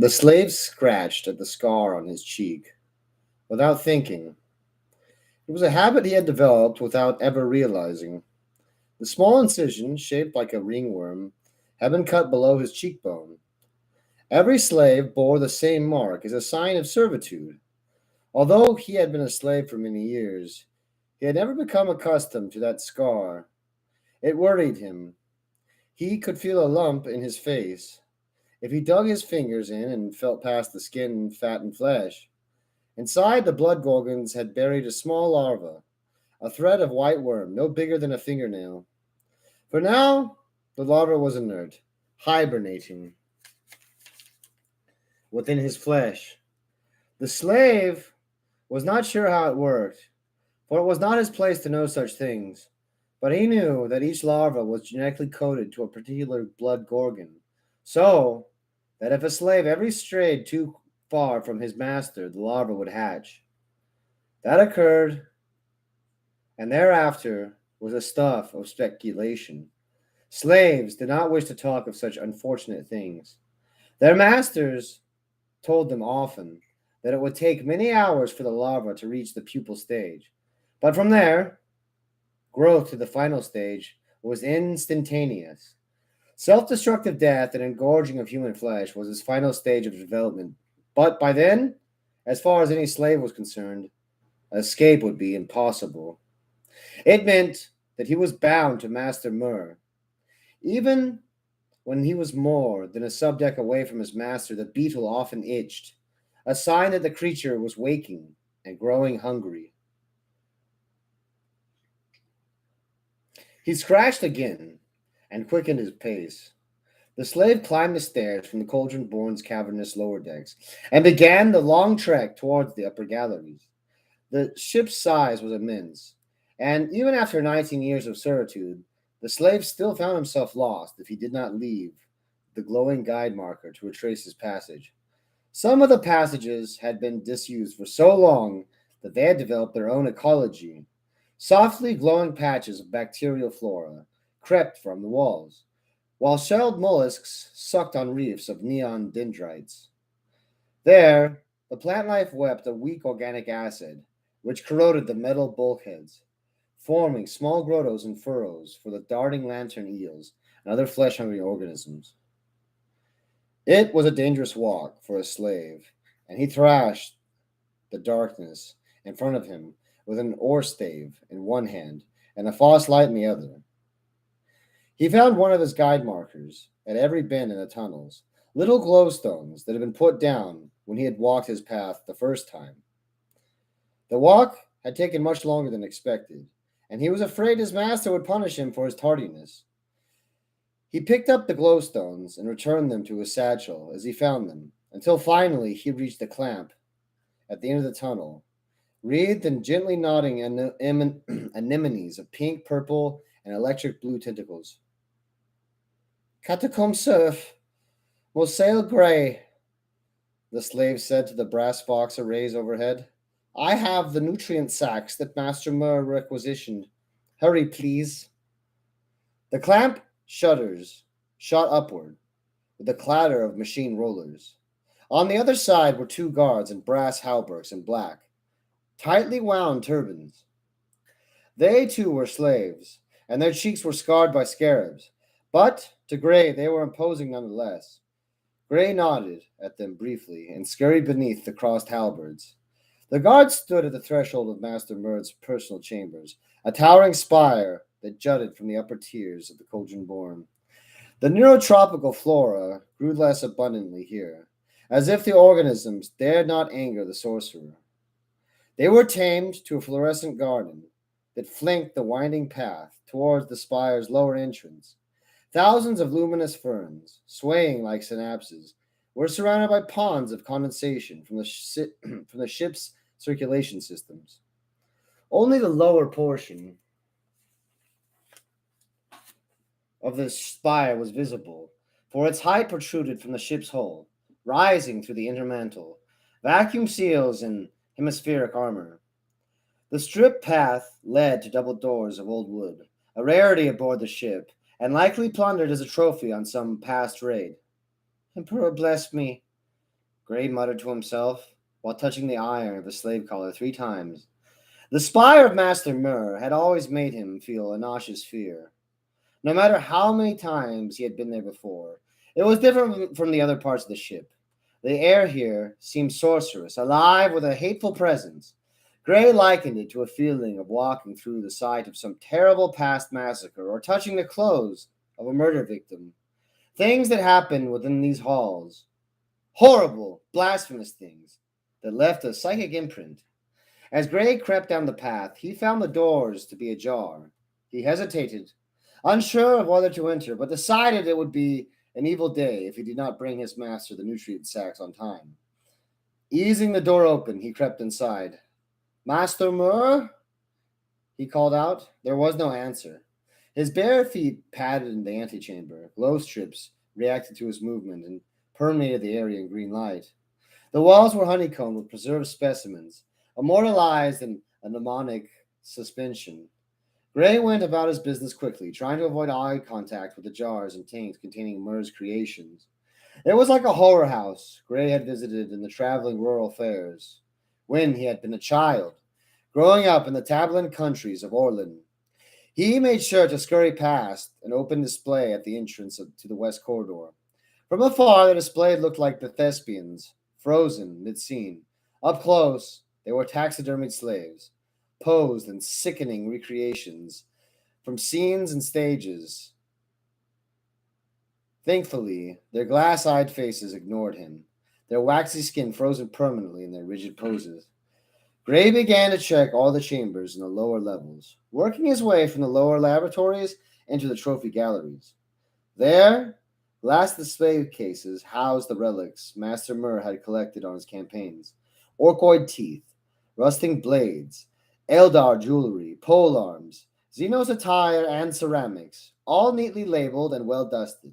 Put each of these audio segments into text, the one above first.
The slave scratched at the scar on his cheek without thinking. It was a habit he had developed without ever realizing. The small incision, shaped like a ringworm, had been cut below his cheekbone. Every slave bore the same mark as a sign of servitude. Although he had been a slave for many years, he had never become accustomed to that scar. It worried him. He could feel a lump in his face. If he dug his fingers in and felt past the skin, fat, and flesh, inside the blood gorgons had buried a small larva, a thread of white worm no bigger than a fingernail. For now, the larva was inert, hibernating within his flesh. The slave was not sure how it worked, for it was not his place to know such things. But he knew that each larva was genetically coded to a particular blood gorgon, so that if a slave ever strayed too far from his master, the larva would hatch. That occurred, and thereafter was the stuff of speculation. Slaves did not wish to talk of such unfortunate things. Their masters told them often that it would take many hours for the larva to reach the pupal stage, but from there, growth to the final stage was instantaneous. Self destructive death and engorging of human flesh was his final stage of development, but by then, as far as any slave was concerned, escape would be impossible. It meant that he was bound to Master Mur. Even when he was more than a subdeck away from his master, the beetle often itched, a sign that the creature was waking and growing hungry. He scratched again and quickened his pace. The slave climbed the stairs from the Cauldron Born's cavernous lower decks and began the long trek towards the upper galleries. The ship's size was immense, and even after 19 years of servitude, the slave still found himself lost if he did not leave the glowing guide marker to retrace his passage. Some of the passages had been disused for so long that they had developed their own ecology. Softly glowing patches of bacterial flora crept from the walls, while shelled mollusks sucked on reefs of neon dendrites. There, the plant life wept a weak organic acid, which corroded the metal bulkheads, forming small grottos and furrows for the darting lantern eels and other flesh hungry organisms. It was a dangerous walk for a slave, and he thrashed the darkness in front of him with an oar stave in one hand and a false light in the other. He found one of his guide markers at every bend in the tunnels, little glowstones that had been put down when he had walked his path the first time. The walk had taken much longer than expected, and he was afraid his master would punish him for his tardiness. He picked up the glowstones and returned them to his satchel as he found them, until finally he reached the clamp at the end of the tunnel, wreathed in gently nodding anemones of pink, purple, and electric blue tentacles. Catacomb surf, will sail gray, the slave said to the brass box arrays overhead. I have the nutrient sacks that Master Murr requisitioned. Hurry, please. The clamp shutters shot upward with the clatter of machine rollers. On the other side were two guards in brass hauberks and black, tightly wound turbans. They too were slaves, and their cheeks were scarred by scarabs, but to Gray they were imposing nonetheless. Gray nodded at them briefly and scurried beneath the crossed halberds. The guards stood at the threshold of Master Murd's personal chambers, a towering spire that jutted from the upper tiers of the Cauldron Born. The neurotropical flora grew less abundantly here, as if the organisms dared not anger the sorcerer. They were tamed to a fluorescent garden that flanked the winding path towards the spire's lower entrance. Thousands of luminous ferns, swaying like synapses, were surrounded by ponds of condensation from from the ship's circulation systems. Only the lower portion of the spire was visible, for its height protruded from the ship's hull, rising through the intermantle, vacuum seals in hemispheric armor. The strip path led to double doors of old wood, a rarity aboard the ship, and likely plundered as a trophy on some past raid. Emperor bless me, Gray muttered to himself while touching the iron of the slave collar 3 times. The spire of Master Mur had always made him feel a nauseous fear, no matter how many times he had been there before. It was different from the other parts of the ship. The air here seemed sorcerous, alive with a hateful presence. Gray likened it to a feeling of walking through the site of some terrible past massacre or touching the clothes of a murder victim. Things that happened within these halls. Horrible, blasphemous things that left a psychic imprint. As Gray crept down the path, he found the doors to be ajar. He hesitated, unsure of whether to enter, but decided it would be an evil day if he did not bring his master the nutrient sacks on time. Easing the door open, he crept inside. Master Mur? He called out. There was no answer. His bare feet padded in the antechamber. Glow strips reacted to his movement and permeated the area in green light. The walls were honeycombed with preserved specimens, immortalized in a mnemonic suspension. Gray went about his business quickly, trying to avoid eye contact with the jars and tanks containing Mur's creations. It was like a horror house Gray had visited in the traveling rural fairs when he had been a child, growing up in the tabland countries of Orlin. He made sure to scurry past an open display at the entrance to the west corridor. From afar, the display looked like the thespians, frozen mid-scene. Up close, they were taxidermied slaves, posed in sickening recreations from scenes and stages. Thankfully, their glass-eyed faces ignored him, their waxy skin frozen permanently in their rigid poses. Gray began to check all the chambers in the lower levels, working his way from the lower laboratories into the trophy galleries. There, glass display cases housed the relics Master Mur had collected on his campaigns: orcoid teeth, rusting blades, Eldar jewelry, pole arms, Xenos attire, and ceramics, all neatly labeled and well dusted.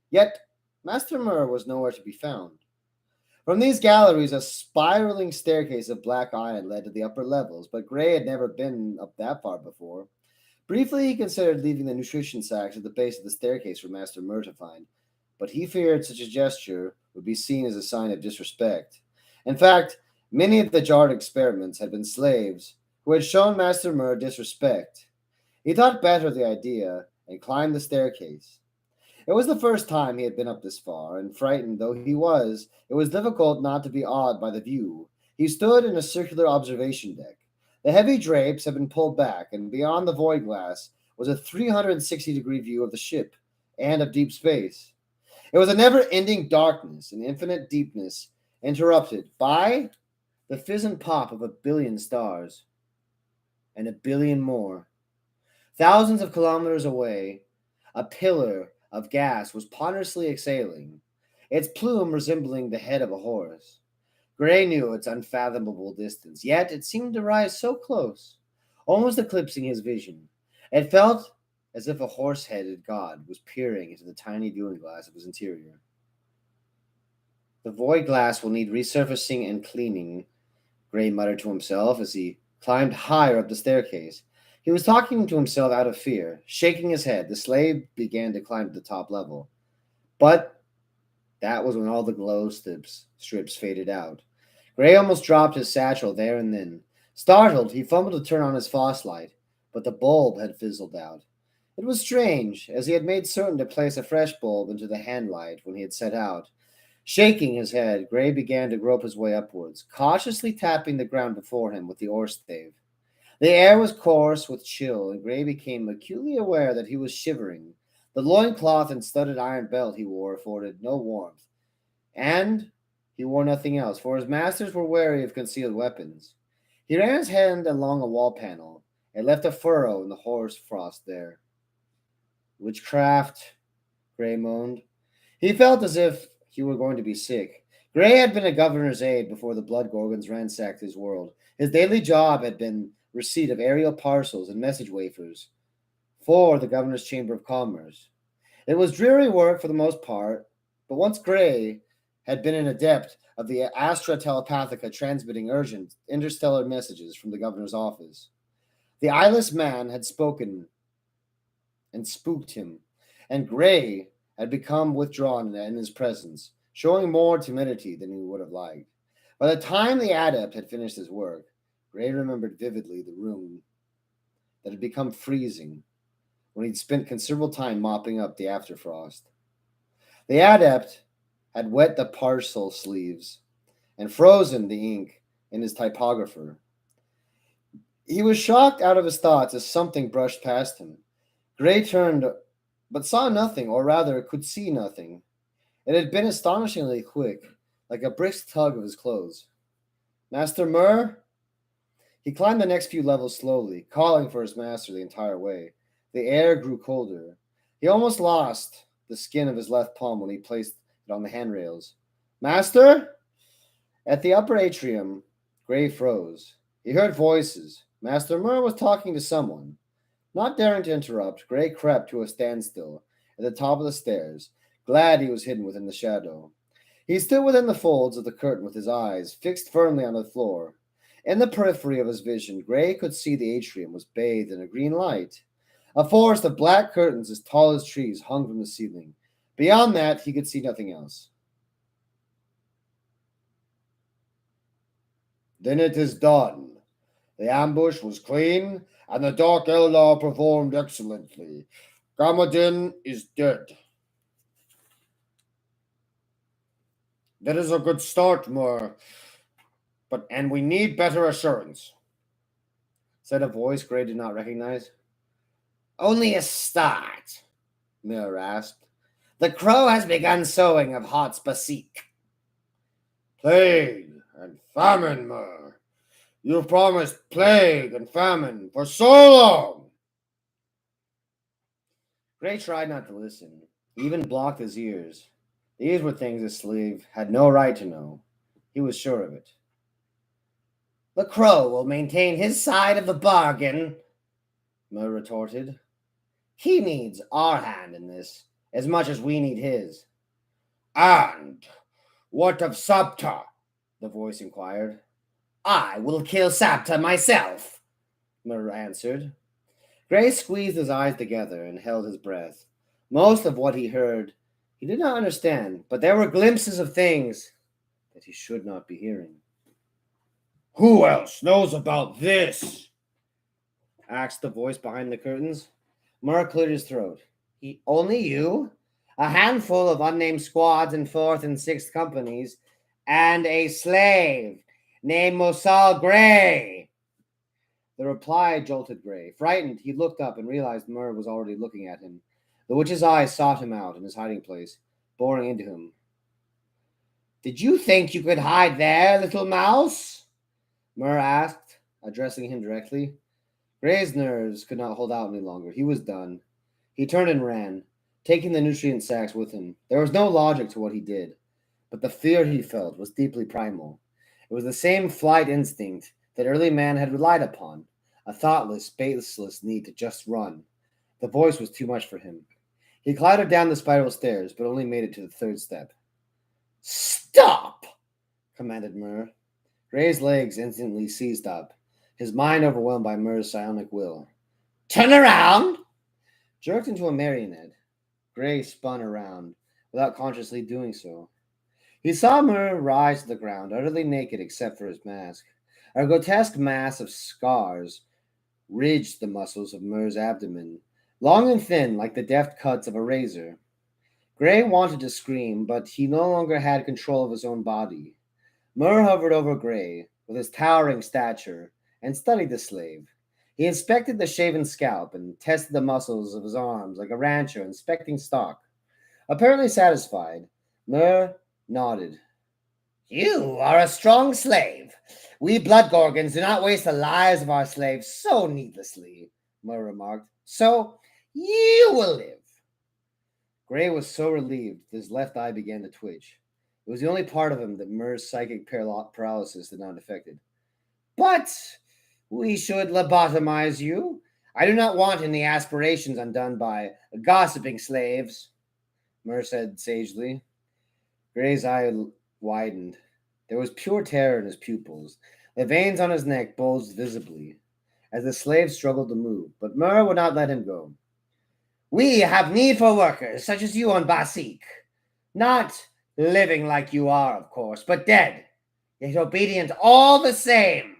Yet, Master Mur was nowhere to be found. From these galleries, a spiraling staircase of black iron led to the upper levels, but Gray had never been up that far before. Briefly, he considered leaving the nutrition sacks at the base of the staircase for Master Mur to find, but he feared such a gesture would be seen as a sign of disrespect. In fact, many of the jarred experiments had been slaves who had shown Master Mur disrespect. He thought better of the idea and climbed the staircase. It was the first time he had been up this far, and frightened though he was, it was difficult not to be awed by the view. He stood in a circular observation deck. The heavy drapes had been pulled back, and beyond the void glass was a 360-degree view of the ship and of deep space. It was a never-ending darkness, an infinite deepness, interrupted by the fizz and pop of a billion stars, and a billion more. Thousands of kilometers away, a pillar of gas was ponderously exhaling, its plume resembling the head of a horse. Gray knew its unfathomable distance, yet it seemed to rise so close, almost eclipsing his vision. It felt as if a horse-headed god was peering into the tiny viewing glass of his interior. The void glass will need resurfacing and cleaning, Gray muttered to himself as he climbed higher up the staircase. He was talking to himself out of fear. Shaking his head, the slave began to climb to the top level. But that was when all the strips faded out. Gray almost dropped his satchel there and then. Startled, he fumbled to turn on his flashlight, but the bulb had fizzled out. It was strange, as he had made certain to place a fresh bulb into the handlight when he had set out. Shaking his head, Gray began to grope his way upwards, cautiously tapping the ground before him with the oar stave. The air was coarse with chill, and Gray became acutely aware that he was shivering. The loincloth and studded iron belt he wore afforded no warmth, and he wore nothing else, for his masters were wary of concealed weapons. He ran his hand along a wall panel and left a furrow in the hoarse frost there. Witchcraft, Gray moaned. He felt as if he were going to be sick. Gray had been a governor's aide before the blood Gorgons ransacked his world. His daily job had been receipt of aerial parcels and message wafers for the governor's chamber of commerce. It was dreary work for the most part, but once Gray had been an adept of the Astra Telepathica transmitting urgent interstellar messages from the governor's office. The eyeless man had spoken and spooked him, and Gray had become withdrawn in his presence. showing more timidity than he would have liked. By the time the adept had finished his work, Gray remembered vividly the room that had become freezing when he'd spent considerable time mopping up the afterfrost. The adept had wet the parcel sleeves and frozen the ink in his typographer. He was shocked out of his thoughts as something brushed past him. Gray turned, but saw nothing, or rather, could see nothing. It had been astonishingly quick, like a brisk tug of his clothes. Master Murr? He climbed the next few levels slowly, calling for his master the entire way. The air grew colder. He almost lost the skin of his left palm when he placed it on the handrails. Master? At the upper atrium, Gray froze. He heard voices. Master Murr was talking to someone. Not daring to interrupt, Gray crept to a standstill at the top of the stairs, glad he was hidden within the shadow. He stood within the folds of the curtain with his eyes fixed firmly on the floor. In the periphery of his vision, Gray could see the atrium was bathed in a green light. A forest of black curtains as tall as trees hung from the ceiling. Beyond that, he could see nothing else. Then it is done. The ambush was clean, and the Dark Eldar performed excellently. Gamadin is dead. That is a good start, Mur, and we need better assurance, said a voice Gray did not recognize. Only a start, Mur asked. The crow has begun sowing of Hot's Basik. Plague and famine, Mur. You've promised plague and famine for so long. Gray tried not to listen. He even blocked his ears. These were things his slave had no right to know. He was sure of it. The crow will maintain his side of the bargain, Mur retorted. He needs our hand in this, as much as we need his. And what of Sabta? The voice inquired. I will kill Sabta myself, Mur answered. Gray squeezed his eyes together and held his breath. Most of what he heard he did not understand, but there were glimpses of things that he should not be hearing. Who else knows about this? Asked the voice behind the curtains. Mur cleared his throat. Only you? A handful of unnamed squads in 4th and 6th companies, and a slave named Mosal Gray. The reply jolted Gray. Frightened, he looked up and realized Mur was already looking at him. The witch's eyes sought him out in his hiding place, boring into him. Did you think you could hide there, little mouse? Mur asked, addressing him directly. Gray's nerves could not hold out any longer. He was done. He turned and ran, taking the nutrient sacks with him. There was no logic to what he did, but the fear he felt was deeply primal. It was the same flight instinct that early man had relied upon, a thoughtless, baseless need to just run. The voice was too much for him. He clattered down the spiral stairs, but only made it to the 3rd step. Stop! Commanded Mur. Gray's legs instantly seized up, his mind overwhelmed by Mur's psionic will. Turn around! Jerked into a marionette, Gray spun around, without consciously doing so. He saw Mur rise to the ground, utterly naked except for his mask. A grotesque mass of scars ridged the muscles of Mur's abdomen, long and thin like the deft cuts of a razor. Gray wanted to scream, but he no longer had control of his own body. Mur hovered over Gray with his towering stature and studied the slave. He inspected the shaven scalp and tested the muscles of his arms like a rancher inspecting stock. Apparently satisfied, Mur nodded. You are a strong slave. We blood Gorgons do not waste the lives of our slaves so needlessly, Mur remarked. So you will live. Gray was so relieved that his left eye began to twitch. It was the only part of him that Mur's psychic paralysis did not affect. But we should lobotomize you. I do not want any aspirations undone by gossiping slaves, Mur said sagely. Gray's eye widened. There was pure terror in his pupils. The veins on his neck bulged visibly as the slave struggled to move, but Mur would not let him go. We have need for workers such as you on Basik, not Living like you are, of course, but dead, yet obedient all the same.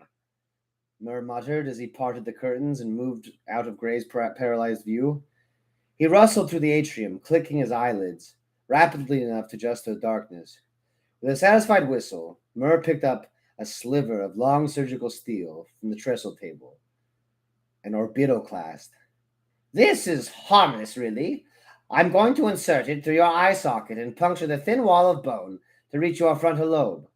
Mur muttered as he parted the curtains and moved out of Gray's paralyzed view. He rustled through the atrium, clicking his eyelids, rapidly enough to adjust to the darkness. With a satisfied whistle, Mur picked up a sliver of long surgical steel from the trestle table, an orbitoclast. This is harmless, really. I'm going to insert it through your eye socket and puncture the thin wall of bone to reach your frontal lobe.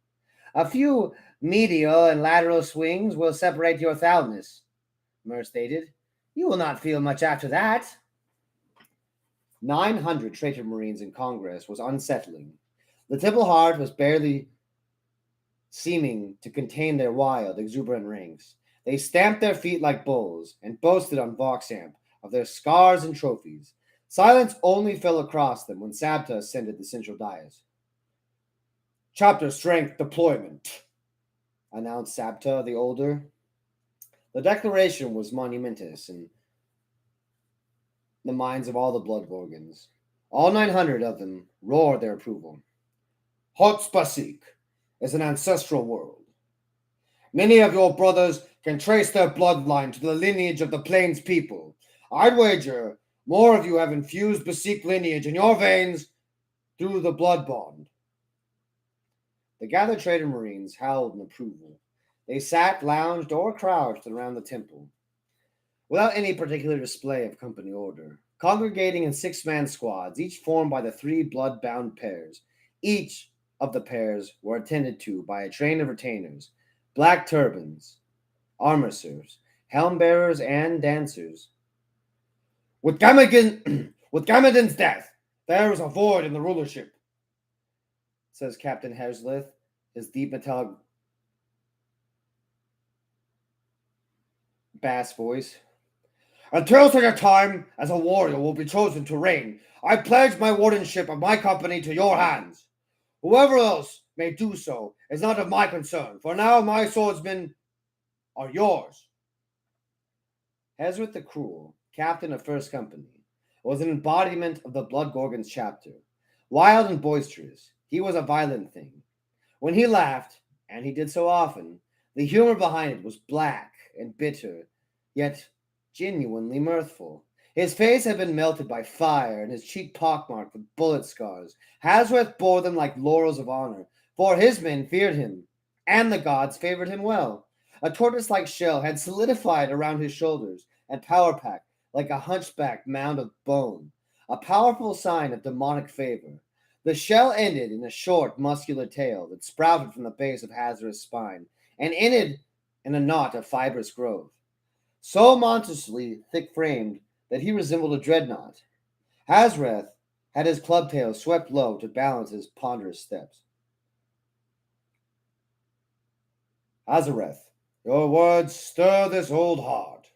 A few medial and lateral swings will separate your thalamus, Mur stated. You will not feel much after that. 900 traitor Marines in Congress was unsettling. The Temple Heart was barely seeming to contain their wild, exuberant ranks. They stamped their feet like bulls and boasted on Voxamp of their scars and trophies. Silence only fell across them when Sabta ascended the central dais. Chapter strength deployment, announced Sabta the older. The declaration was monumentous in the minds of all the blood Gorgons. All 900 of them roared their approval. Hotspasik is an ancestral world. Many of your brothers can trace their bloodline to the lineage of the Plains people. I'd wager more of you have infused Basik lineage in your veins through the blood bond. The gathered trader Marines howled in approval. They sat, lounged, or crouched around the temple, without any particular display of company order, congregating in six-man squads, each formed by the three blood-bound pairs. Each of the pairs were attended to by a train of retainers, black turbans, armicers, helm bearers, and dancers. With Gamadan's death, there is a void in the rulership, says Captain Hesleth, his deep metallic bass voice. Until such a time as a warrior will be chosen to reign, I pledge my wardenship of my company to your hands. Whoever else may do so is not of my concern, for now my swordsmen are yours. Hezrith the Cruel, captain of First Company, was an embodiment of the Blood Gorgons chapter. Wild and boisterous, he was a violent thing. When he laughed, and he did so often, the humor behind it was black and bitter, yet genuinely mirthful. His face had been melted by fire, and his cheek pockmarked with bullet scars. Hazrath bore them like laurels of honor, for his men feared him, and the gods favored him well. A tortoise-like shell had solidified around his shoulders and power-packed like a hunchback mound of bone, a powerful sign of demonic favor. The shell ended in a short, muscular tail that sprouted from the base of Hazrath's spine and ended in a knot of fibrous growth, so monstrously thick-framed that he resembled a dreadnought. Hazrath had his club tail swept low to balance his ponderous steps. Hazareth, your words stir this old heart,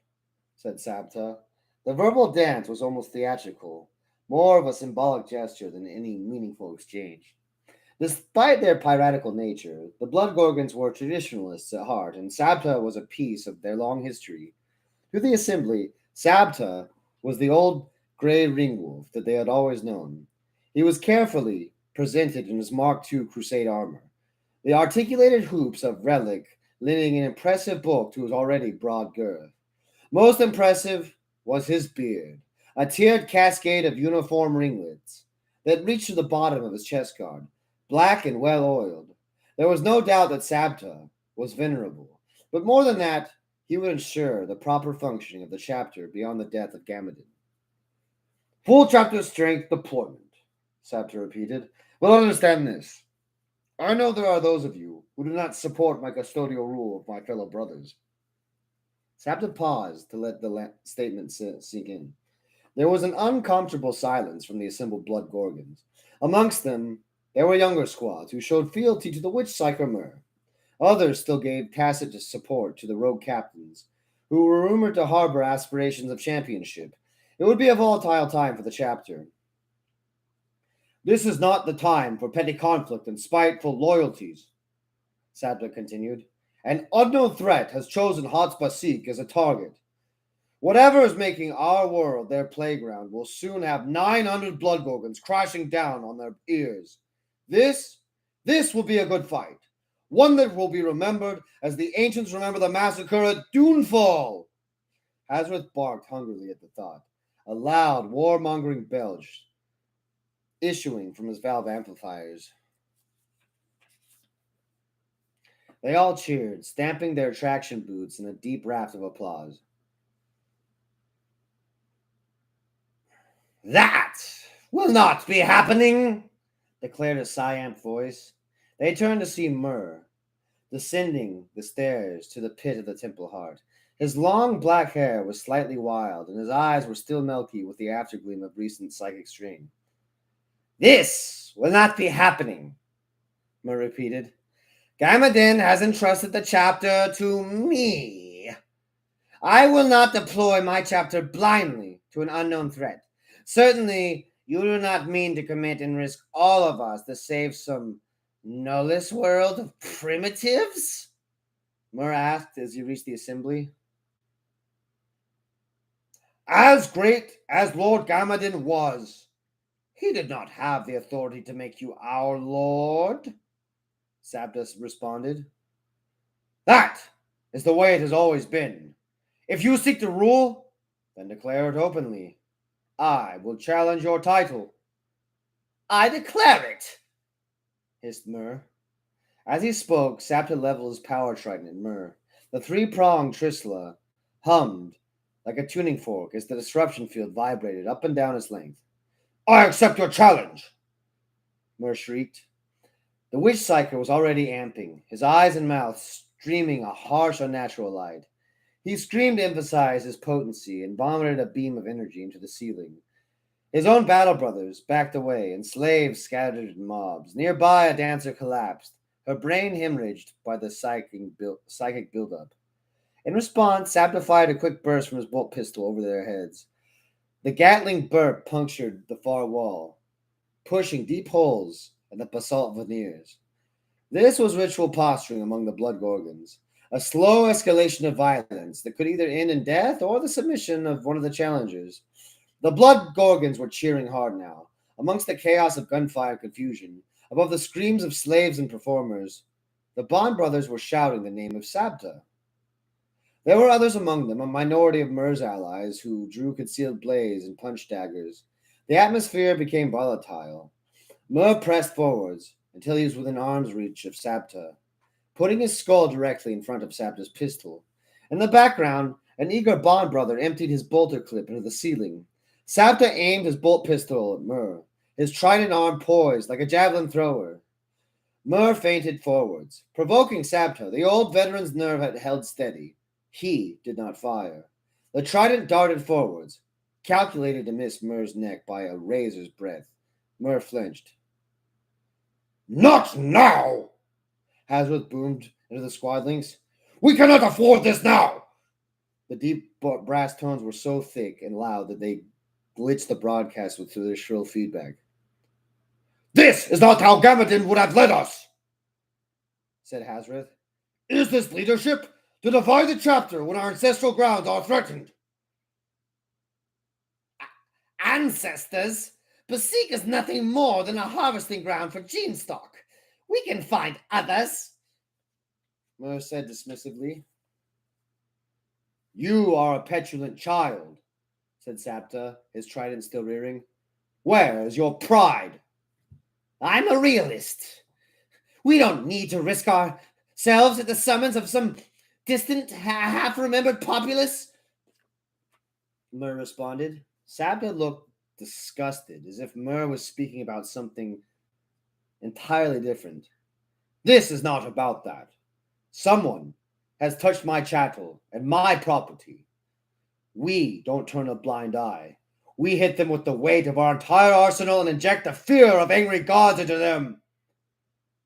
said Sabta. The verbal dance was almost theatrical, more of a symbolic gesture than any meaningful exchange. Despite their piratical nature, the Blood Gorgons were traditionalists at heart, and Sabta was a piece of their long history. To the assembly, Sabta was the old gray ringwolf that they had always known. He was carefully presented in his Mark II Crusade armor, the articulated hoops of relic lending an impressive bulk to his already broad girth. Most impressive was his beard, a tiered cascade of uniform ringlets that reached to the bottom of his chest guard, black and well oiled. There was no doubt that Sabta was venerable, but more than that, he would ensure the proper functioning of the chapter beyond the death of Gamadin. Full chapter strength deployment, Sabta repeated. Well, understand this. I know there are those of you who do not support my custodial rule of my fellow brothers. Sabta paused to let the statement sink in. There was an uncomfortable silence from the assembled blood Gorgons. Amongst them, there were younger squads who showed fealty to the witch psyker Mur. Others still gave tacit support to the rogue captains, who were rumored to harbor aspirations of championship. It would be a volatile time for the chapter. This is not the time for petty conflict and spiteful loyalties, Sabta continued. An unknown threat has chosen Hotspasik as a target. Whatever is making our world their playground will soon have 900 blood gorgons crashing down on their ears. This will be a good fight. One that will be remembered as the ancients remember the massacre at Doonfall. Hazrith barked hungrily at the thought, a loud, warmongering belch issuing from his valve amplifiers. They all cheered, stamping their traction boots in a deep raft of applause. That will not be happening, declared a Siamp voice. They turned to see Myrrh, descending the stairs to the pit of the temple heart. His long black hair was slightly wild, and his eyes were still milky with the aftergleam of recent psychic strain. This will not be happening, Myrrh repeated. Gamadin has entrusted the chapter to me. I will not deploy my chapter blindly to an unknown threat. Certainly, you do not mean to commit and risk all of us to save some nullus world of primitives? Myrrh asked as he reached the assembly. As great as Lord Gamadin was, he did not have the authority to make you our lord, Sabdas responded. That is the way it has always been. If you seek to rule, then declare it openly. I will challenge your title. I declare it, hissed Myrrh. As he spoke, Sabda leveled his power trident at Myrrh. The three-pronged Trisla hummed like a tuning fork as the disruption field vibrated up and down its length. I accept your challenge, Myrrh shrieked. The witch psyker was already amping, his eyes and mouth streaming a harsh, unnatural light. He screamed to emphasize his potency and vomited a beam of energy into the ceiling. His own battle brothers backed away, and slaves scattered in mobs. Nearby, a dancer collapsed, her brain hemorrhaged by the psychic buildup. In response, Sabda fired a quick burst from his bolt pistol over their heads. The Gatling burp punctured the far wall, pushing deep holes in the basalt veneers. This was ritual posturing among the blood Gorgons, a slow escalation of violence that could either end in death or the submission of one of the challengers. The blood Gorgons were cheering hard now, amongst the chaos of gunfire and confusion, above the screams of slaves and performers. The Bond brothers were shouting the name of Sabta. There were others among them, a minority of Myrrh's allies, who drew concealed blades and punched daggers. The atmosphere became volatile. Myrrh pressed forwards until he was within arm's reach of Sabta, putting his skull directly in front of Sabta's pistol. In the background, an eager Bond brother emptied his bolter clip into the ceiling. Sabta aimed his bolt pistol at Myrrh, his trident arm poised like a javelin thrower. Myrrh feinted forwards, provoking Sabta. The old veteran's nerve had held steady. He did not fire. The trident darted forwards, calculated to miss Myrrh's neck by a razor's breadth. Myrrh flinched. Not now! Hazard boomed into the squadlings. We cannot afford this now! The deep brass tones were so thick and loud that they glitched the broadcast with their shrill feedback. This is not how Gamadin would have led us, said Hazard. Is this leadership? To divide the chapter when our ancestral grounds are threatened? Ancestors? Basik is nothing more than a harvesting ground for gene stock. We can find others, Myrrh said dismissively. You are a petulant child, said Sabta, his trident still rearing. Where is your pride? I'm a realist. We don't need to risk ourselves at the summons of some distant, half-remembered populace, Myrrh responded. Sabta looked disgusted, as if Myrrh was speaking about something entirely different. This is not about that. Someone has touched my chattel and my property. We don't turn a blind eye. We hit them with the weight of our entire arsenal and inject the fear of angry gods into them.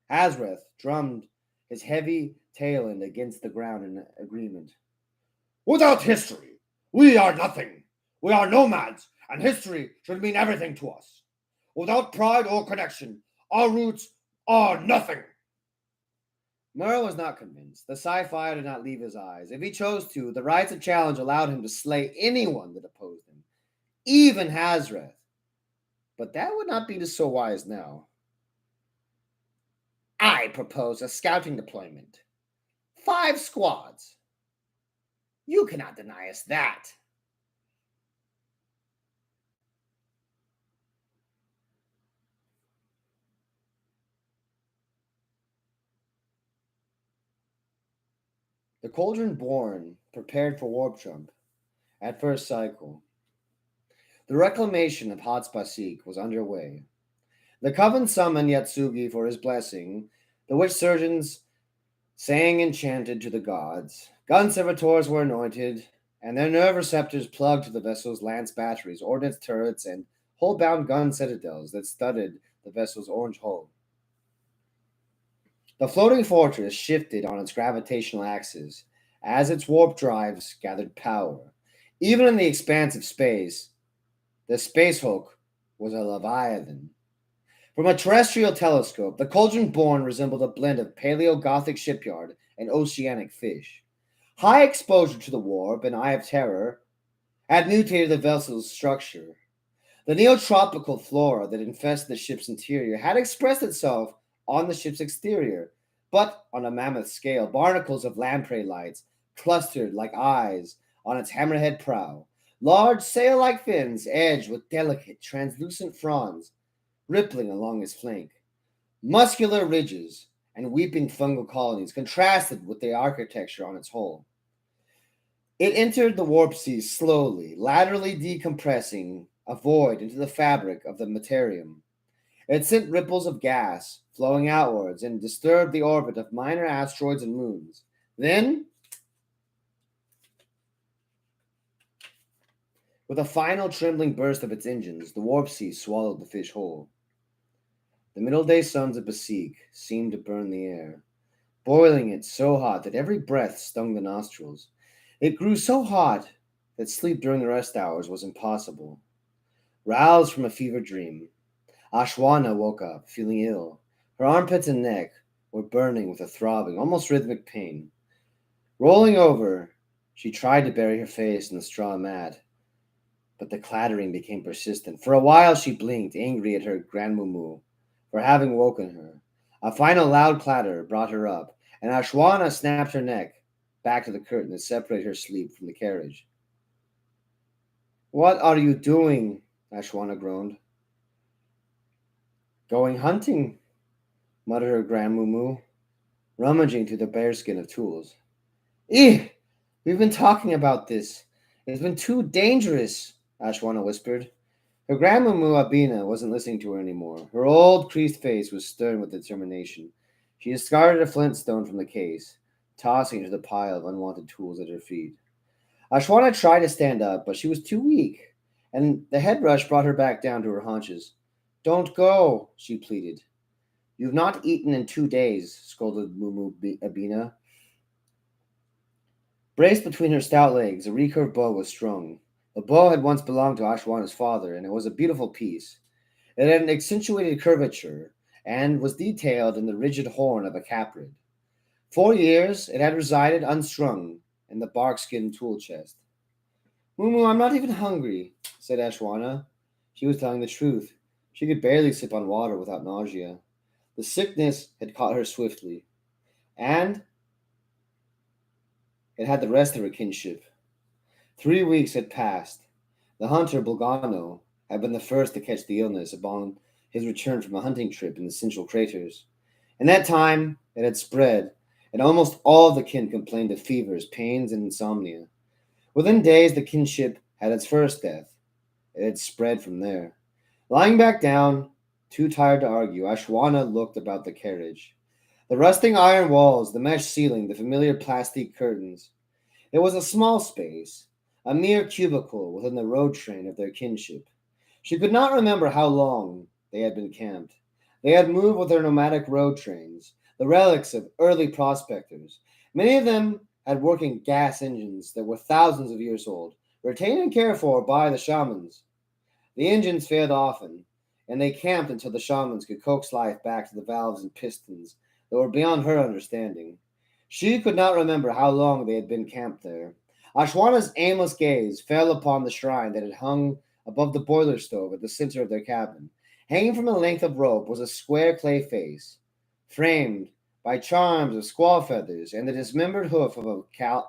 Hazreth drummed his heavy tail end against the ground in agreement. Without history, we are nothing. We are nomads, and history should mean everything to us. Without pride or connection, our roots are nothing. Myrrh was not convinced. The sci-fi did not leave his eyes. If he chose to, the rites of challenge allowed him to slay anyone that opposed him, even Hazreth. But that would not be so wise now. I propose a scouting deployment. 5 squads. You cannot deny us that. The Cauldron Born prepared for warp jump at first cycle. The reclamation of Hatspasik was underway. The coven summoned Yatsugi for his blessing. The witch surgeons sang and chanted to the gods. Gun servitors were anointed, and their nerve receptors plugged to the vessel's lance batteries, ordnance turrets, and hull-bound gun citadels that studded the vessel's orange hull. The floating fortress shifted on its gravitational axis as its warp drives gathered power. Even in the expanse of space, the Space Hulk was a leviathan. From a terrestrial telescope, the Cauldron Born resembled a blend of Paleo-Gothic shipyard and oceanic fish. High exposure to the warp and Eye of Terror had mutated the vessel's structure. The neotropical flora that infested the ship's interior had expressed itself on the ship's exterior, but on a mammoth scale. Barnacles of lamprey lights clustered like eyes on its hammerhead prow. Large sail-like fins edged with delicate, translucent fronds rippling along his flank. Muscular ridges and weeping fungal colonies contrasted with the architecture on its hull. It entered the warp seas slowly, laterally decompressing a void into the fabric of the materium. It sent ripples of gas flowing outwards and disturbed the orbit of minor asteroids and moons. Then, with a final trembling burst of its engines, the warp sea swallowed the fish whole. The middle day suns of Basik seemed to burn the air, boiling it so hot that every breath stung the nostrils. It grew so hot that sleep during the rest hours was impossible. Roused from a fever dream, Ashwana woke up, feeling ill. Her armpits and neck were burning with a throbbing, almost rhythmic pain. Rolling over, she tried to bury her face in the straw mat, but the clattering became persistent. For a while she blinked, angry at her grandmumu for having woken her. A final loud clatter brought her up, and Ashwana snapped her neck back to the curtain that separated her sleep from the carriage. What are you doing? Ashwana groaned. Going hunting, muttered her grandmumu, rummaging through the bearskin of tools. Eeh! We've been talking about this. It's been too dangerous, Ashwana whispered. Her grandmumu Abina wasn't listening to her anymore. Her old creased face was stern with determination. She discarded a flintstone from the case, tossing it to the pile of unwanted tools at her feet. Ashwana tried to stand up, but she was too weak, and the head rush brought her back down to her haunches. Don't go, she pleaded. You've not eaten in 2 days, scolded Mumu Abina. Braced between her stout legs, a recurved bow was strung. The bow had once belonged to Ashwana's father, and it was a beautiful piece. It had an accentuated curvature, and was detailed in the rigid horn of a caprid. 4 years it had resided unstrung in the barkskin tool chest. Mumu, I'm not even hungry, said Ashwana. She was telling the truth. She could barely sip on water without nausea. The sickness had caught her swiftly, and it had the rest of her kinship. 3 weeks had passed. The hunter Bulgano had been the first to catch the illness upon his return from a hunting trip in the central craters. In that time, it had spread, and almost all the kin complained of fevers, pains, and insomnia. Within days, the kinship had its first death. It had spread from there. Lying back down, too tired to argue, Ashwana looked about the carriage. The rusting iron walls, the mesh ceiling, the familiar plastic curtains. It was a small space, a mere cubicle within the road train of their kinship. She could not remember how long they had been camped. They had moved with their nomadic road trains, the relics of early prospectors. Many of them had working gas engines that were thousands of years old, retained and cared for by the shamans. The engines failed often, and they camped until the shamans could coax life back to the valves and pistons that were beyond her understanding. She could not remember how long they had been camped there. Ashwana's aimless gaze fell upon the shrine that had hung above the boiler stove at the center of their cabin. Hanging from a length of rope was a square clay face, framed by charms of squaw feathers and the dismembered hoof of a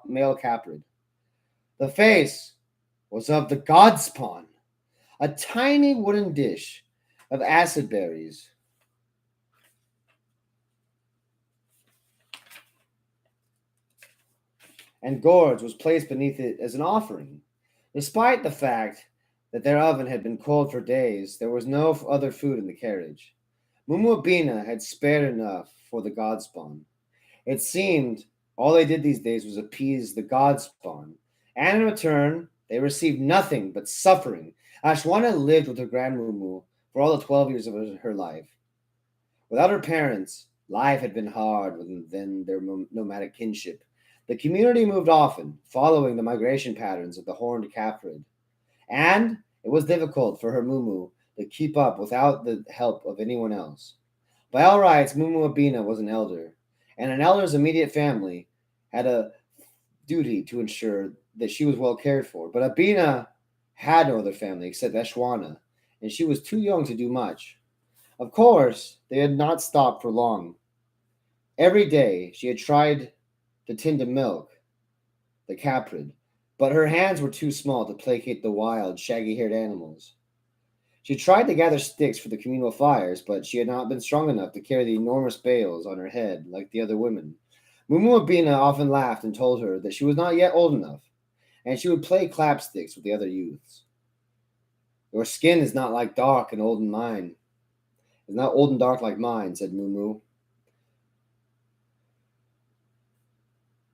male caprid. The face was of the god spawn, a tiny wooden dish of acid berries. And gourds was placed beneath it as an offering. Despite the fact that their oven had been cold for days, there was no other food in the carriage. Mumuabina had spared enough for the god spawn. It seemed all they did these days was appease the god spawn, and in return, they received nothing but suffering. Ashwana lived with her grandmumu for all the 12 years of her life. Without her parents, life had been hard within their nomadic kinship. The community moved often, following the migration patterns of the horned caprid, and it was difficult for her mumu to keep up without the help of anyone else. By all rights, Mumu Abina was an elder, and an elder's immediate family had a duty to ensure that she was well cared for. But Abina had no other family except Eshwana, and she was too young to do much. Of course, they had not stopped for long. Every day she had tried to tend to milk the caprid, but her hands were too small to placate the wild, shaggy haired animals. She tried to gather sticks for the communal fires, but she had not been strong enough to carry the enormous bales on her head like the other women. Mumu Abina often laughed and told her that she was not yet old enough, and she would play clapsticks with the other youths. Your skin is not like dark and old and mine. It's not old and dark like mine, said Mumu.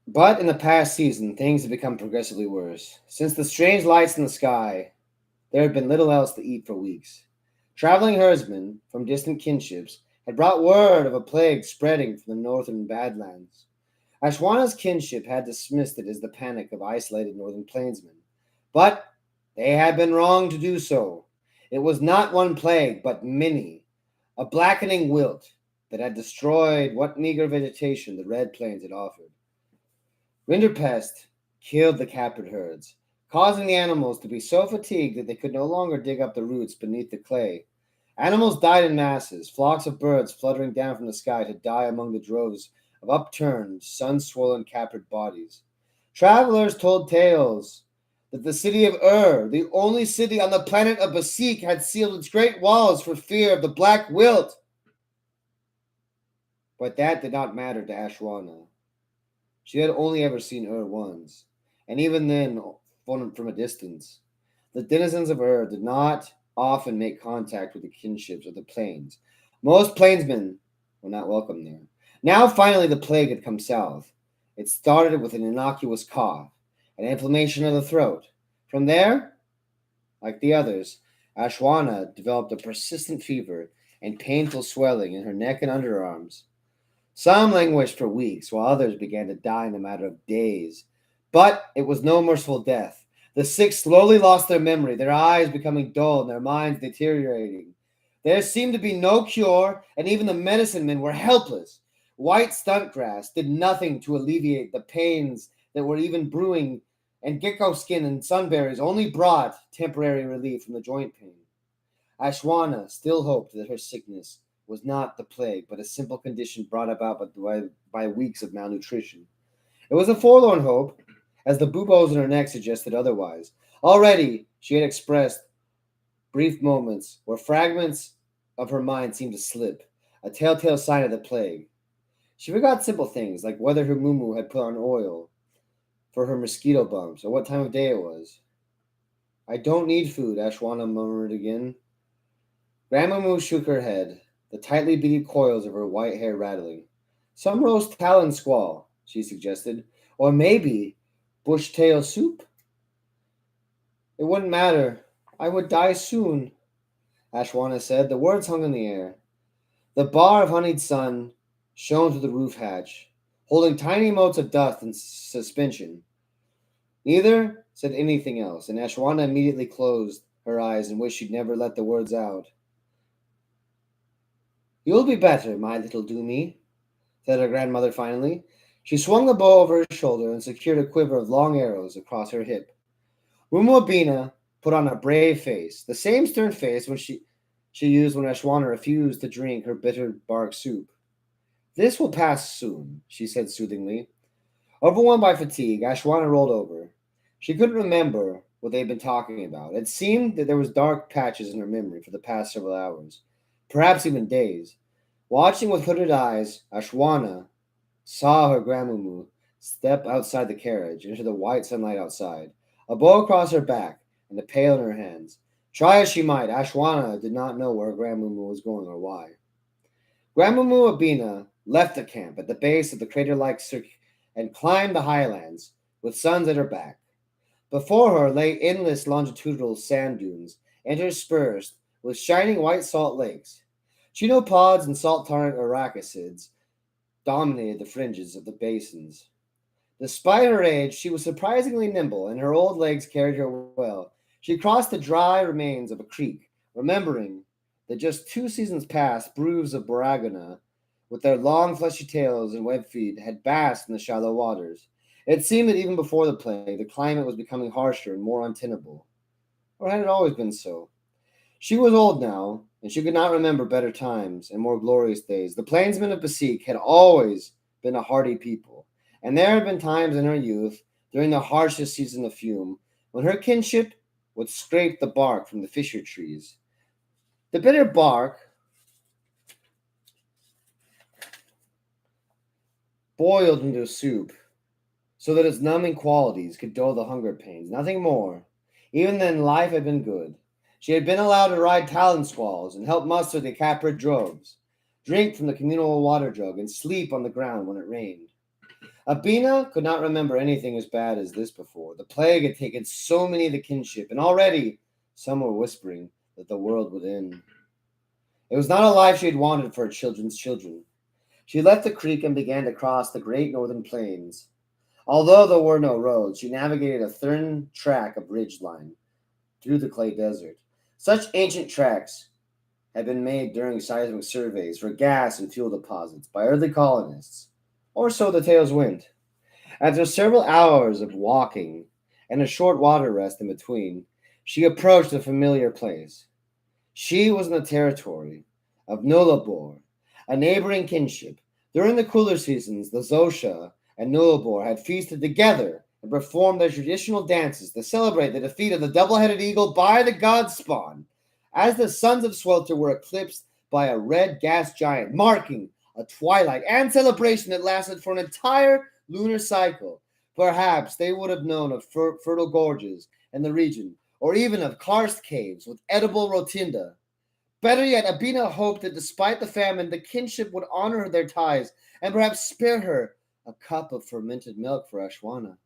But in the past season, things had become progressively worse. Since the strange lights in the sky, there had been little else to eat for weeks. Traveling herdsmen from distant kinships had brought word of a plague spreading from the northern Badlands. Ashwana's kinship had dismissed it as the panic of isolated northern plainsmen. But they had been wrong to do so. It was not one plague, but many, a blackening wilt that had destroyed what meager vegetation the Red Plains had offered. Rinderpest killed the captured herds, causing the animals to be so fatigued that they could no longer dig up the roots beneath the clay. Animals died in masses, flocks of birds fluttering down from the sky to die among the droves of upturned, sun-swollen captured bodies. Travelers told tales that the city of the only city on the planet of Basik, had sealed its great walls for fear of the black wilt. But that did not matter to Ashwana. She had only ever seen once, and even then from a distance. The denizens of did not often make contact with the kinships of the plains. Most plainsmen were not welcome there. Now finally the plague had come south. It started with an innocuous cough, an inflammation of the throat. From there, like the others, Ashwana developed a persistent fever and painful swelling in her neck and underarms. Some languished for weeks, while others began to die in a matter of days. But it was no merciful death. The sick slowly lost their memory, their eyes becoming dull and their minds deteriorating. There seemed to be no cure, and even the medicine men were helpless. White stunt grass did nothing to alleviate the pains that were even brewing, and gecko skin and sunberries only brought temporary relief from the joint pain. Ashwana still hoped that her sickness was not the plague, but a simple condition brought about by weeks of malnutrition. It was a forlorn hope, as the buboes in her neck suggested otherwise. Already she had expressed brief moments where fragments of her mind seemed to slip, a telltale sign of the plague. She forgot simple things like whether her mumu had put on oil for her mosquito bumps or what time of day it was. I don't need food, Ashwana murmured again. Grandmamu shook her head, the tightly beaded coils of her white hair rattling. Some roast talon squaw, she suggested, or maybe bush tail soup. It wouldn't matter. I would die soon, Ashwana said. The words hung in the air. The bar of honeyed sun shone through the roof hatch, holding tiny motes of dust in suspension. Neither said anything else, and Ashwana immediately closed her eyes and wished she'd never let the words out. You'll be better, my little Doomy, said her grandmother finally. She swung the bow over her shoulder and secured a quiver of long arrows across her hip. Mumuabina put on a brave face, the same stern face she used when Ashwana refused to drink her bitter bark soup. This will pass soon, she said soothingly. Overwhelmed by fatigue, Ashwana rolled over. She couldn't remember what they'd been talking about. It seemed that there was dark patches in her memory for the past several hours, perhaps even days. Watching with hooded eyes, Ashwana saw her grandmumu step outside the carriage into the white sunlight outside, a bow across her back and a pail in her hands. Try as she might, Ashwana did not know where her grandmumu was going or why. Grandmumu Abina left the camp at the base of the crater-like cirque and climbed the highlands with suns at her back. Before her lay endless longitudinal sand dunes, interspersed with shining white salt lakes. Chenopods and salt-tolerant arachissids dominated the fringes of the basins. Despite her age, she was surprisingly nimble, and her old legs carried her well. She crossed the dry remains of a creek, remembering that just 2 seasons past, broods of Boragona, with their long fleshy tails and webbed feet, had basked in the shallow waters. It seemed that even before the plague, the climate was becoming harsher and more untenable. Or had it always been so? She was old now, and she could not remember better times and more glorious days. The plainsmen of Basik had always been a hardy people, and there had been times in her youth, during the harshest season of fume, when her kinship would scrape the bark from the fisher trees. The bitter bark boiled into soup so that its numbing qualities could dull the hunger pains, nothing more. Even then, life had been good. She had been allowed to ride talon squalls and help muster the caprid droves, drink from the communal water jug, and sleep on the ground when it rained. Abina could not remember anything as bad as this before. The plague had taken so many of the kinship, and already some were whispering that the world would end. It was not a life she had wanted for her children's children. She left the creek and began to cross the great northern plains. Although there were no roads, she navigated a thin track of ridgeline through the clay desert. Such ancient tracks had been made during seismic surveys for gas and fuel deposits by early colonists, or so the tales went. After several hours of walking and a short water rest in between, she approached a familiar place. She was in the territory of Nullarbor, a neighboring kinship. During the cooler seasons, the Zosha and Nullarbor had feasted together and performed their traditional dances to celebrate the defeat of the double-headed eagle by the god Spawn, as the sons of Swelter were eclipsed by a red gas giant, marking a twilight and celebration that lasted for an entire lunar cycle. Perhaps they would have known of fertile gorges in the region, or even of karst caves with edible rotunda. Better yet, Abina hoped that despite the famine, the kinship would honor their ties and perhaps spare her a cup of fermented milk for Ashwana.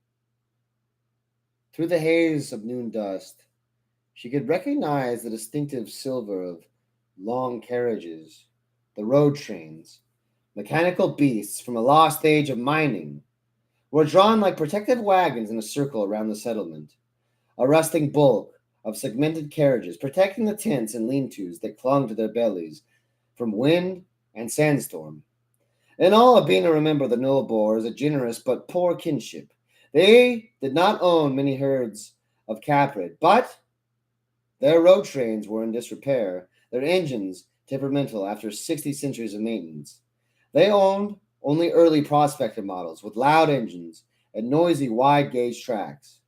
Through the haze of noon dust, she could recognize the distinctive silver of long carriages, the road trains, mechanical beasts from a lost age of mining, were drawn like protective wagons in a circle around the settlement, a rusting bulk of segmented carriages protecting the tents and lean-tos that clung to their bellies from wind and sandstorm. In all, Abina remembered the Nullarbor as a generous but poor kinship. They did not own many herds of caprid, but their road trains were in disrepair, their engines temperamental after 60 centuries of maintenance. They owned only early prospector models with loud engines and noisy wide gauge tracks.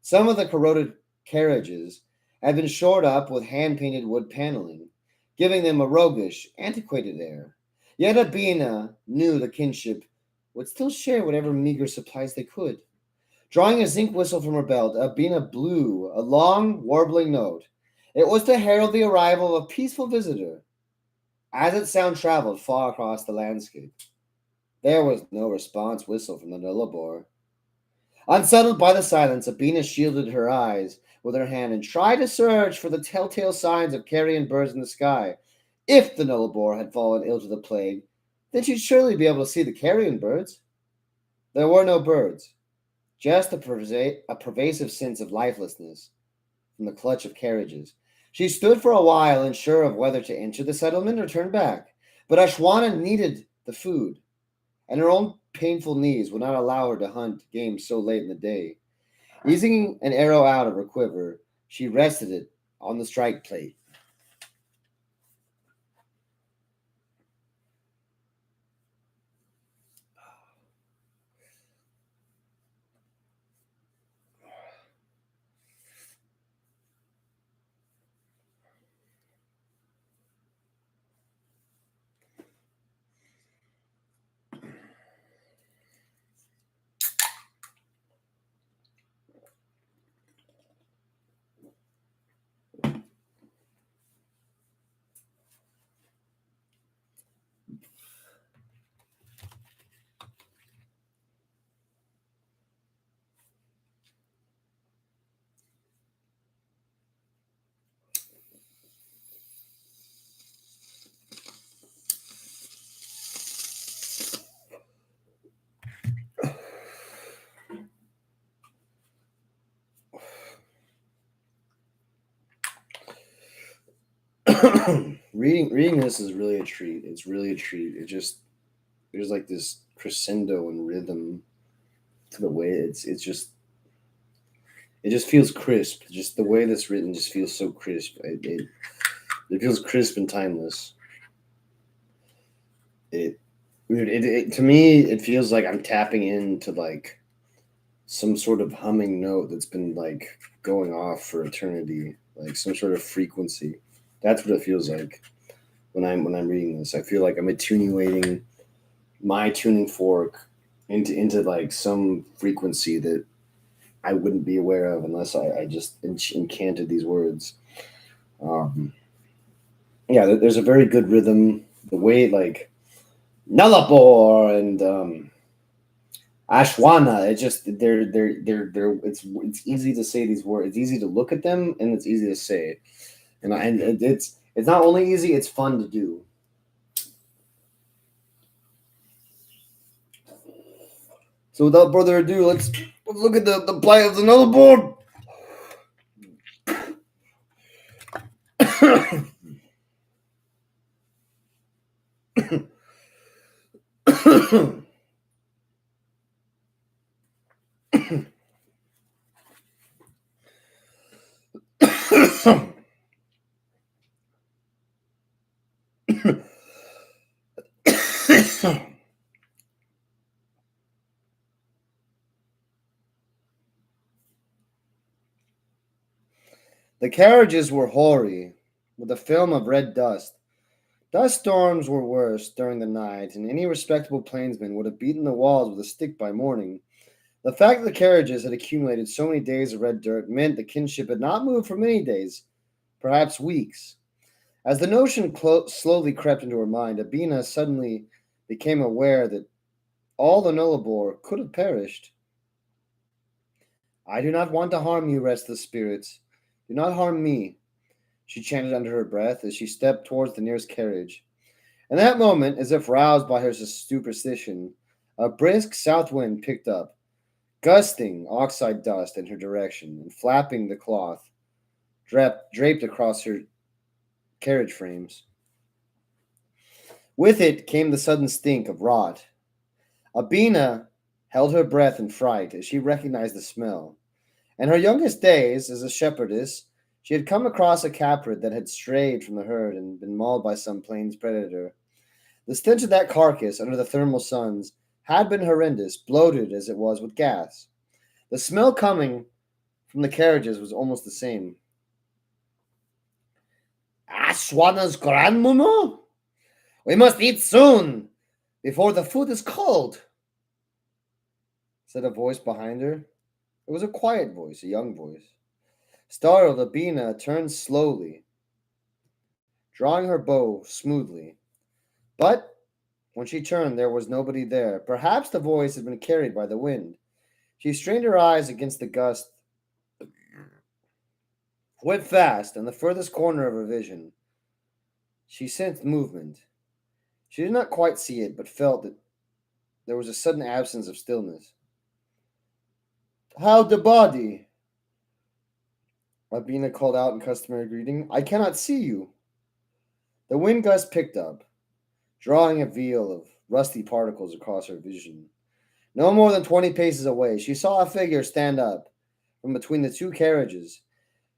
Some of the corroded carriages had been shored up with hand painted wood paneling, giving them a roguish, antiquated air. Yet Abina knew the kinship would still share whatever meager supplies they could. Drawing a zinc whistle from her belt, Abina blew a long, warbling note. It was to herald the arrival of a peaceful visitor. As its sound traveled far across the landscape, there was no response whistle from the Nullarbor. Unsettled by the silence, Abina shielded her eyes with her hand and tried to search for the telltale signs of carrion birds in the sky. If the Nullarbor had fallen ill to the plague, then she'd surely be able to see the carrion birds. There were no birds, just a pervasive sense of lifelessness from the clutch of carriages. She stood for a while, unsure of whether to enter the settlement or turn back. But Ashwana needed the food, and her own painful knees would not allow her to hunt game so late in the day. Easing an arrow out of her quiver, she rested it on the strike plate. reading this is really a treat. It's really a treat. It just there's like this crescendo and rhythm to the way it just feels crisp. Just the way that's written just feels so crisp. It feels crisp and timeless. It, to me it feels like I'm tapping into like some sort of humming note that's been like going off for eternity, like some sort of frequency. That's what it feels like when I'm reading this. I feel like I'm attenuating my tuning fork into like some frequency that I wouldn't be aware of unless I just encanted these words. Um, yeah, there's a very good rhythm. The way like Nullarbor and Ashwana, it just they're it's easy to say these words. It's easy to look at them and it's easy to say. And it's not only easy, it's fun to do. So without further ado, let's look at the play of the Nullarbor. The carriages were hoary, with a film of red dust. Dust storms were worse during the night, and any respectable plainsman would have beaten the walls with a stick by morning. The fact that the carriages had accumulated so many days of red dirt meant the kinship had not moved for many days, perhaps weeks. As the notion slowly crept into her mind, Abina suddenly became aware that all the Nullarbor could have perished. I do not want to harm you, restless spirits. Do not harm me, she chanted under her breath as she stepped towards the nearest carriage. In that moment, as if roused by her superstition, a brisk south wind picked up, gusting oxide dust in her direction and flapping the cloth draped across her carriage frames. With it came the sudden stink of rot. Abina held her breath in fright as she recognized the smell. In her youngest days as a shepherdess, she had come across a caprid that had strayed from the herd and been mauled by some plains predator. The stench of that carcass under the thermal suns had been horrendous, bloated as it was with gas. The smell coming from the carriages was almost the same. Ashwana's grandmama? We must eat soon, before the food is cold, said a voice behind her. It was a quiet voice, a young voice. Startled, Abina turned slowly, drawing her bow smoothly. But when she turned, there was nobody there. Perhaps the voice had been carried by the wind. She strained her eyes against the gust, went fast, in the furthest corner of her vision. She sensed movement. She did not quite see it, but felt that there was a sudden absence of stillness. How the body? Abina called out in customary greeting. I cannot see you. The wind gust picked up, drawing a veil of rusty particles across her vision. No more than 20 paces away, she saw a figure stand up from between the two carriages.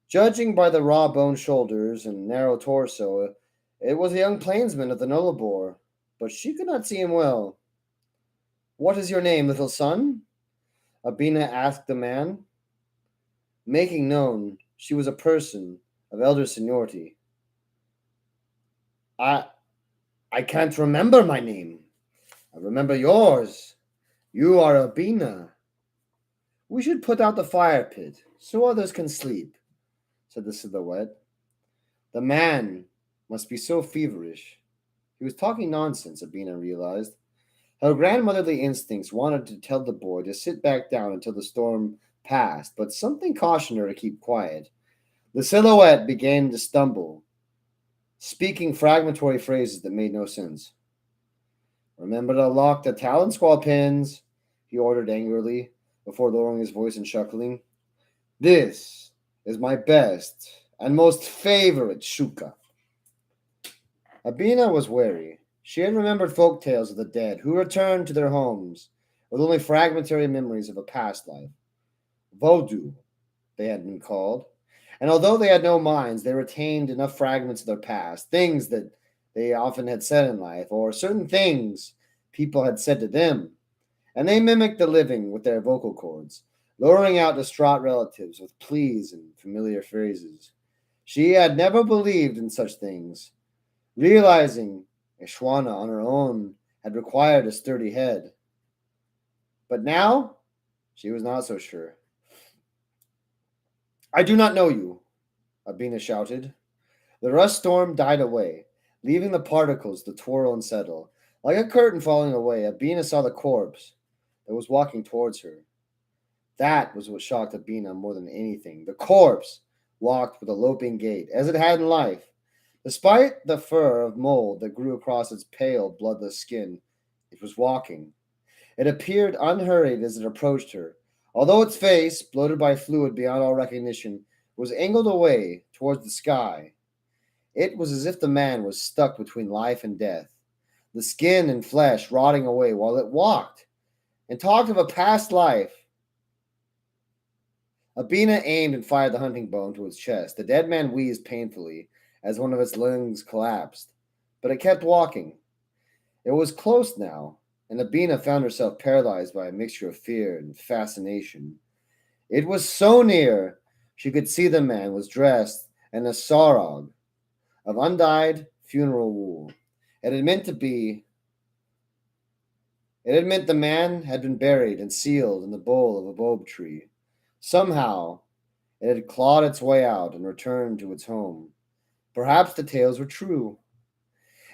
Judging by the raw boned shoulders and narrow torso, it was a young plainsman of the Nullarbor, but she could not see him well. What is your name, little son? Abina asked the man, making known she was a person of elder seniority. I I can't remember my name. I remember yours. You are Abina. We should put out the fire pit so others can sleep, said the silhouette. The man must be so feverish. He was talking nonsense, Abina realized. Her grandmotherly instincts wanted to tell the boy to sit back down until the storm passed, but something cautioned her to keep quiet. The silhouette began to stumble, speaking fragmentary phrases that made no sense. Remember to lock the talon squaw pins, he ordered angrily, before lowering his voice and chuckling. This is my best and most favorite shuka. Abina was wary. She had remembered folk tales of the dead who returned to their homes with only fragmentary memories of a past life. Vodou, they had been called. And although they had no minds, they retained enough fragments of their past, things that they often had said in life, or certain things people had said to them, and they mimicked the living with their vocal cords, luring out distraught relatives with pleas and familiar phrases. She had never believed in such things, realizing Ishwana on her own had required a sturdy head. But now she was not so sure. I do not know you, Abina shouted. The rust storm died away, leaving the particles to twirl and settle. Like a curtain falling away, Abina saw the corpse that was walking towards her. That was what shocked Abina more than anything. The corpse walked with a loping gait, as it had in life. Despite the fur of mold that grew across its pale, bloodless skin, it was walking. It appeared unhurried as it approached her, although its face, bloated by fluid beyond all recognition, was angled away towards the sky. It was as if the man was stuck between life and death, the skin and flesh rotting away while it walked and talked of a past life. Abina aimed and fired the hunting bow into its chest. The dead man wheezed painfully as one of its lungs collapsed, but it kept walking. It was close now, and Abina found herself paralyzed by a mixture of fear and fascination. It was so near she could see the man was dressed in a sarong of undyed funeral wool. It had meant to be It had meant the man had been buried and sealed in the bole of a bob tree. Somehow it had clawed its way out and returned to its home. Perhaps the tales were true.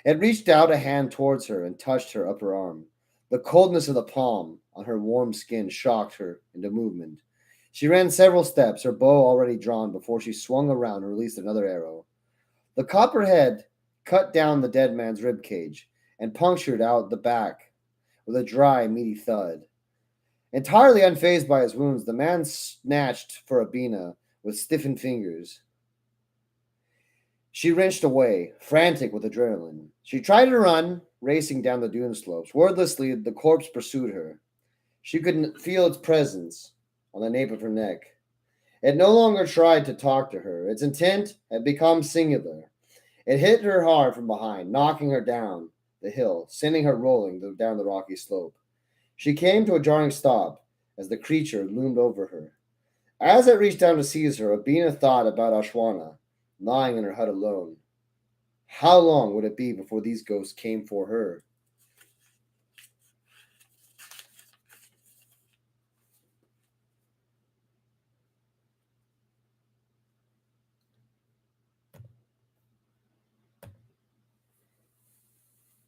It reached out a hand towards her and touched her upper arm. The coldness of the palm on her warm skin shocked her into movement. She ran several steps, her bow already drawn, before she swung around and released another arrow. The copper head cut down the dead man's rib cage and punctured out the back with a dry, meaty thud. Entirely unfazed by his wounds, the man snatched for Abina with stiffened fingers. She wrenched away, frantic with adrenaline. She tried to run, racing down the dune slopes. Wordlessly, the corpse pursued her. She could feel its presence on the nape of her neck. It no longer tried to talk to her. Its intent had become singular. It hit her hard from behind, knocking her down the hill, sending her rolling down the rocky slope. She came to a jarring stop as the creature loomed over her. As it reached down to seize her, Abina thought about Ashwana, lying in her hut alone. How long would it be before these ghosts came for her?